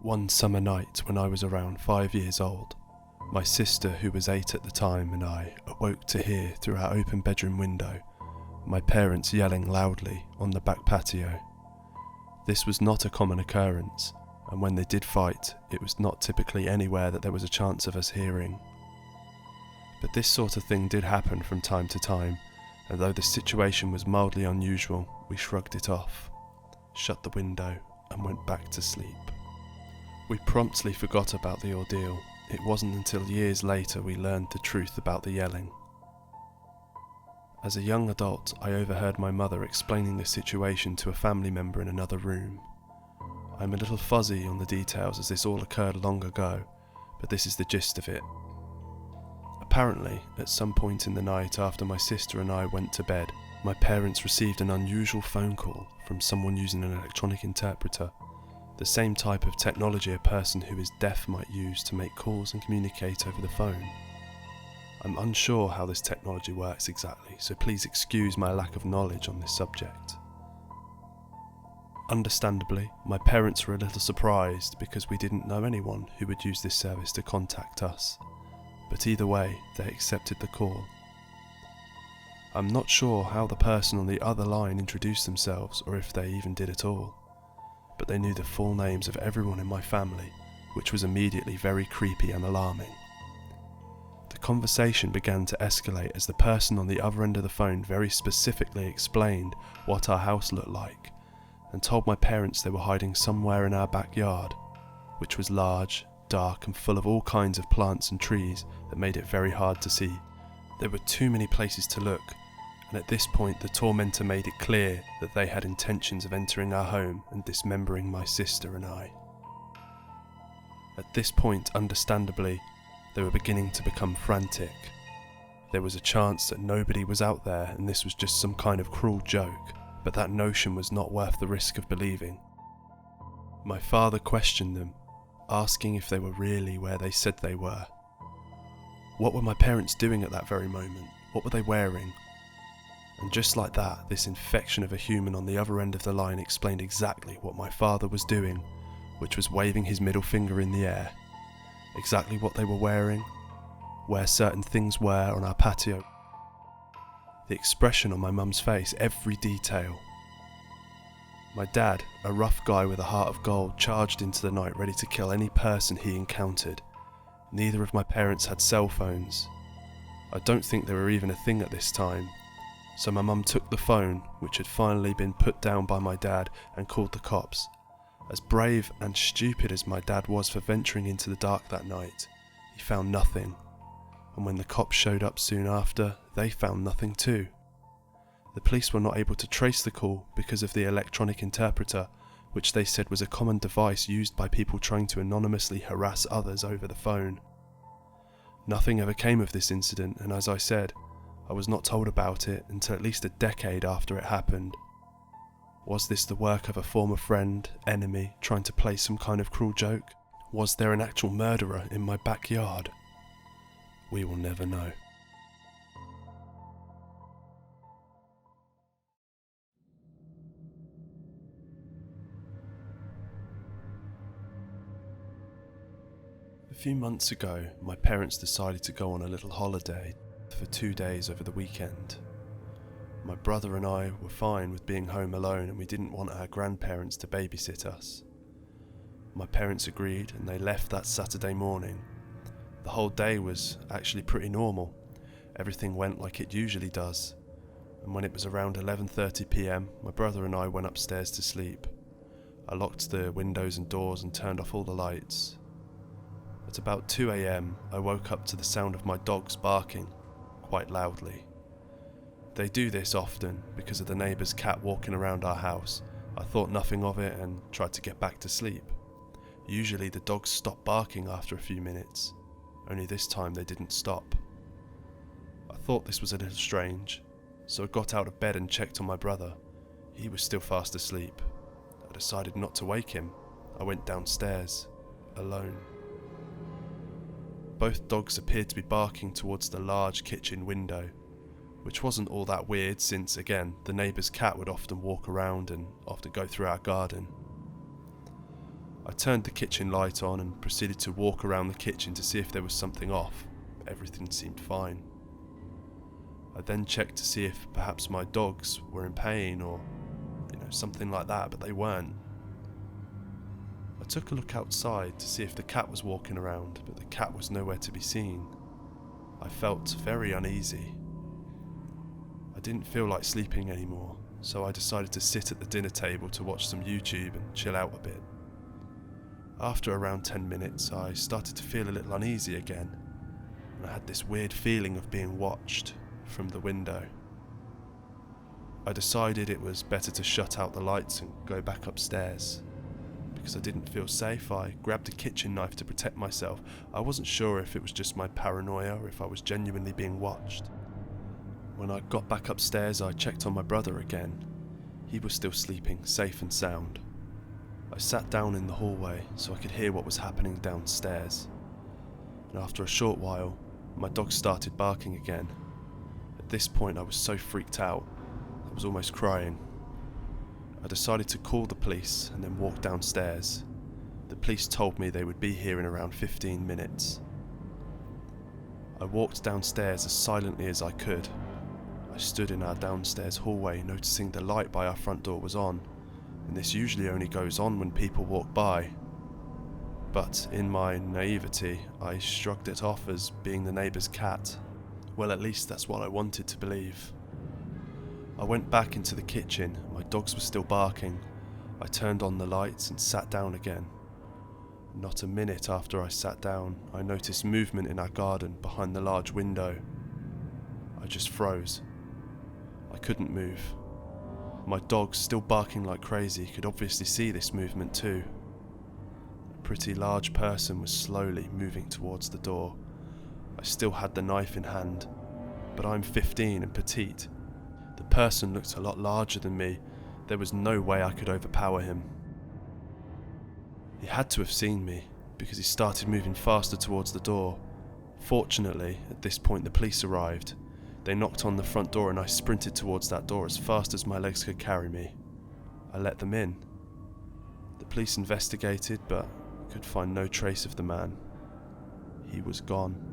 One summer night when I was around 5 years old, my sister, who was 8 at the time, and I awoke to hear through our open bedroom window my parents yelling loudly on the back patio. This was not a common occurrence, and when they did fight, it was not typically anywhere that there was a chance of us hearing. But this sort of thing did happen from time to time, and though the situation was mildly unusual, we shrugged it off, shut the window, and went back to sleep. We promptly forgot about the ordeal. It wasn't until years later we learned the truth about the yelling. As a young adult, I overheard my mother explaining the situation to a family member in another room. I'm a little fuzzy on the details as this all occurred long ago, but this is the gist of it. Apparently, at some point in the night after my sister and I went to bed, my parents received an unusual phone call from someone using an electronic interpreter, the same type of technology a person who is deaf might use to make calls and communicate over the phone. I'm unsure how this technology works exactly, so please excuse my lack of knowledge on this subject. Understandably, my parents were a little surprised because we didn't know anyone who would use this service to contact us, but either way, they accepted the call. I'm not sure how the person on the other line introduced themselves or if they even did at all, but they knew the full names of everyone in my family, which was immediately very creepy and alarming. The conversation began to escalate as the person on the other end of the phone very specifically explained what our house looked like and told my parents they were hiding somewhere in our backyard, which was large, dark and full of all kinds of plants and trees that made it very hard to see. There were too many places to look, and at this point the tormentor made it clear that they had intentions of entering our home and dismembering my sister and I. At this point, understandably, they were beginning to become frantic. There was a chance that nobody was out there and this was just some kind of cruel joke, but that notion was not worth the risk of believing. My father questioned them, asking if they were really where they said they were. What were my parents doing at that very moment? What were they wearing? And just like that, this infection of a human on the other end of the line explained exactly what my father was doing, which was waving his middle finger in the air. Exactly what they were wearing, where certain things were on our patio. The expression on my mum's face, every detail. My dad, a rough guy with a heart of gold, charged into the night ready to kill any person he encountered. Neither of my parents had cell phones. I don't think they were even a thing at this time. So my mum took the phone, which had finally been put down by my dad, and called the cops. As brave and stupid as my dad was for venturing into the dark that night, he found nothing. And when the cops showed up soon after, they found nothing too. The police were not able to trace the call because of the electronic interpreter, which they said was a common device used by people trying to anonymously harass others over the phone. Nothing ever came of this incident, and as I said, I was not told about it until at least a decade after it happened. Was this the work of a former friend, enemy, trying to play some kind of cruel joke? Was there an actual murderer in my backyard? We will never know. A few months ago, my parents decided to go on a little holiday for 2 days over the weekend. My brother and I were fine with being home alone and we didn't want our grandparents to babysit us. My parents agreed and they left that Saturday morning. The whole day was actually pretty normal. Everything went like it usually does. And when it was around 11:30 p.m, my brother and I went upstairs to sleep. I locked the windows and doors and turned off all the lights. At about 2 a.m, I woke up to the sound of my dogs barking, quite loudly. They do this often because of the neighbour's cat walking around our house. I thought nothing of it and tried to get back to sleep. Usually the dogs stop barking after a few minutes, only this time they didn't stop. I thought this was a little strange, so I got out of bed and checked on my brother. He was still fast asleep. I decided not to wake him. I went downstairs, alone. Both dogs appeared to be barking towards the large kitchen window, which wasn't all that weird since, again, the neighbour's cat would often walk around and often go through our garden. I I turned the kitchen light on and proceeded to walk around the kitchen to see if there was something off. Everything seemed fine. I then checked to see if perhaps my dogs were in pain or, something like that, but they weren't. I took a look outside to see if the cat was walking around, but the cat was nowhere to be seen. I felt very uneasy. I didn't feel like sleeping anymore, so I decided to sit at the dinner table to watch some YouTube and chill out a bit. After around 10 minutes, I started to feel a little uneasy again, and I had this weird feeling of being watched from the window. I decided it was better to shut out the lights and go back upstairs. Because I didn't feel safe, I grabbed a kitchen knife to protect myself. I wasn't sure if it was just my paranoia or if I was genuinely being watched. When I got back upstairs, I checked on my brother again. He was still sleeping, safe and sound. I sat down in the hallway so I could hear what was happening downstairs. And after a short while, my dog started barking again. At this point, I was so freaked out, I was almost crying. I decided to call the police and then walk downstairs. The police told me they would be here in around 15 minutes. I walked downstairs as silently as I could. I stood in our downstairs hallway, noticing the light by our front door was on, and this usually only goes on when people walk by. But in my naivety, I shrugged it off as being the neighbour's cat. Well, at least that's what I wanted to believe. I went back into the kitchen. My dogs were still barking. I turned on the lights and sat down again. Not a minute after I sat down, I noticed movement in our garden behind the large window. I just froze. I couldn't move. My dogs, still barking like crazy, could obviously see this movement too. A pretty large person was slowly moving towards the door. I still had the knife in hand, but I'm 15 and petite. The person looked a lot larger than me. There was no way I could overpower him. He had to have seen me, because he started moving faster towards the door. Fortunately, at this point the police arrived. They knocked on the front door and I sprinted towards that door as fast as my legs could carry me. I let them in. The police investigated, but could find no trace of the man. He was gone.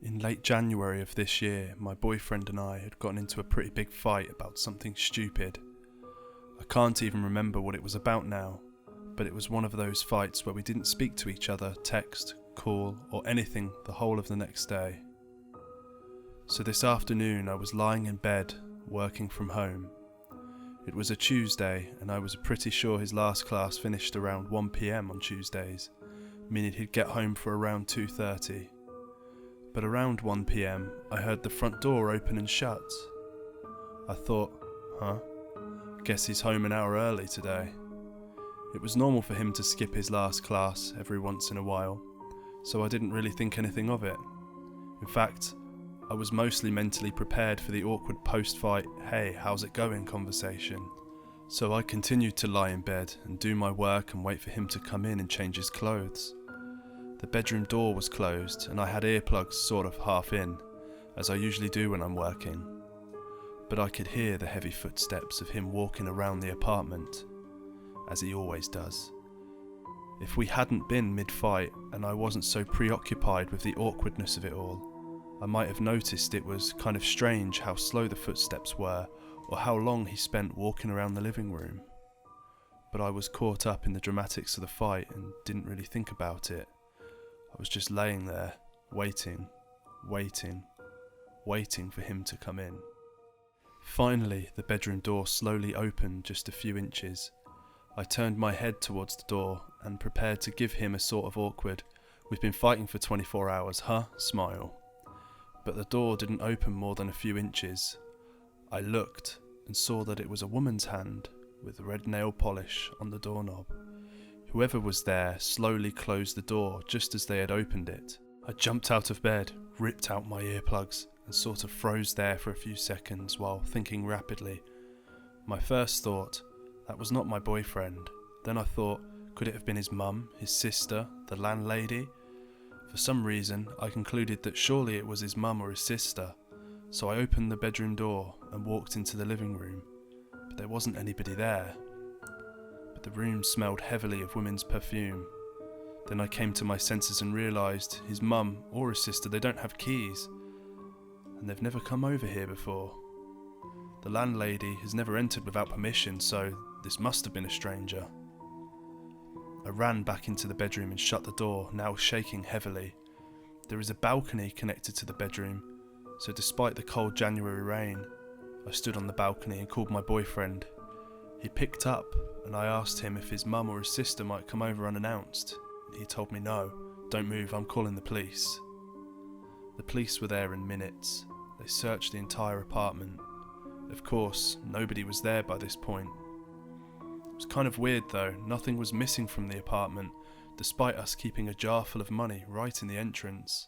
In late January of this year, my boyfriend and I had gotten into a pretty big fight about something stupid. I can't even remember what it was about now, but it was one of those fights where we didn't speak to each other, text, call, or anything the whole of the next day. So this afternoon I was lying in bed, working from home. It was a Tuesday, and I was pretty sure his last class finished around 1 PM on Tuesdays, meaning he'd get home for around 2:30. But around 1 PM, I heard the front door open and shut. I thought, guess he's home an hour early today. It was normal for him to skip his last class every once in a while, so I didn't really think anything of it. In fact, I was mostly mentally prepared for the awkward post-fight, "Hey, how's it going?" conversation. So I continued to lie in bed and do my work and wait for him to come in and change his clothes. The bedroom door was closed and I had earplugs sort of half in, as I usually do when I'm working. But I could hear the heavy footsteps of him walking around the apartment, as he always does. If we hadn't been mid-fight and I wasn't so preoccupied with the awkwardness of it all, I might have noticed it was kind of strange how slow the footsteps were, or how long he spent walking around the living room. But I was caught up in the dramatics of the fight and didn't really think about it. I was just laying there, waiting for him to come in. Finally, the bedroom door slowly opened just a few inches. I turned my head towards the door and prepared to give him a sort of awkward, "We've been fighting for 24 hours, huh?" smile. But the door didn't open more than a few inches. I looked and saw that it was a woman's hand with red nail polish on the doorknob. Whoever was there slowly closed the door just as they had opened it. I jumped out of bed, ripped out my earplugs, and sort of froze there for a few seconds while thinking rapidly. My first thought, that was not my boyfriend. Then I thought, could it have been his mum, his sister, the landlady? For some reason, I concluded that surely it was his mum or his sister. So I opened the bedroom door and walked into the living room, but there wasn't anybody there. But the room smelled heavily of women's perfume. Then I came to my senses and realised his mum or his sister, they don't have keys, and they've never come over here before. The landlady has never entered without permission, so this must have been a stranger. I ran back into the bedroom and shut the door, now shaking heavily. There is a balcony connected to the bedroom, so despite the cold January rain, I stood on the balcony and called my boyfriend. He picked up, and I asked him if his mum or his sister might come over unannounced. He told me no, don't move, I'm calling the police. The police were there in minutes. They searched the entire apartment. Of course, nobody was there by this point. It was kind of weird though, nothing was missing from the apartment, despite us keeping a jar full of money right in the entrance.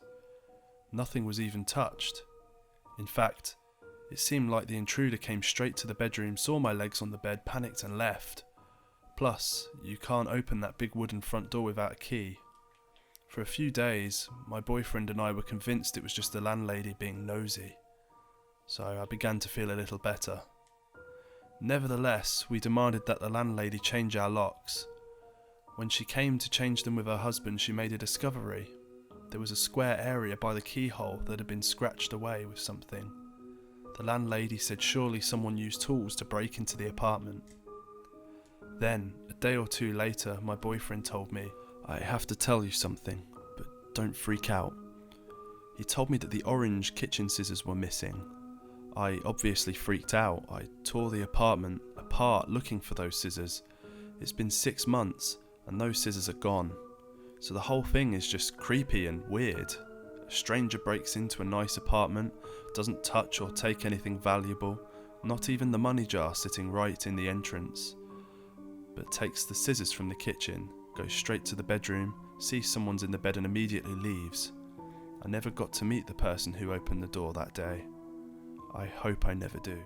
Nothing was even touched. In fact, it seemed like the intruder came straight to the bedroom, saw my legs on the bed, panicked and left. Plus, you can't open that big wooden front door without a key. For a few days, my boyfriend and I were convinced it was just the landlady being nosy. So I began to feel a little better. Nevertheless, we demanded that the landlady change our locks. When she came to change them with her husband, she made a discovery. There was a square area by the keyhole that had been scratched away with something. The landlady said surely someone used tools to break into the apartment. Then, a day or two later, my boyfriend told me, "I have to tell you something, but don't freak out." He told me that the orange kitchen scissors were missing. I obviously freaked out. I tore the apartment apart looking for those scissors. It's been 6 months and those scissors are gone. So the whole thing is just creepy and weird. A stranger breaks into a nice apartment, doesn't touch or take anything valuable, not even the money jar sitting right in the entrance, but takes the scissors from the kitchen, goes straight to the bedroom, sees someone's in the bed and immediately leaves. I never got to meet the person who opened the door that day. I hope I never do.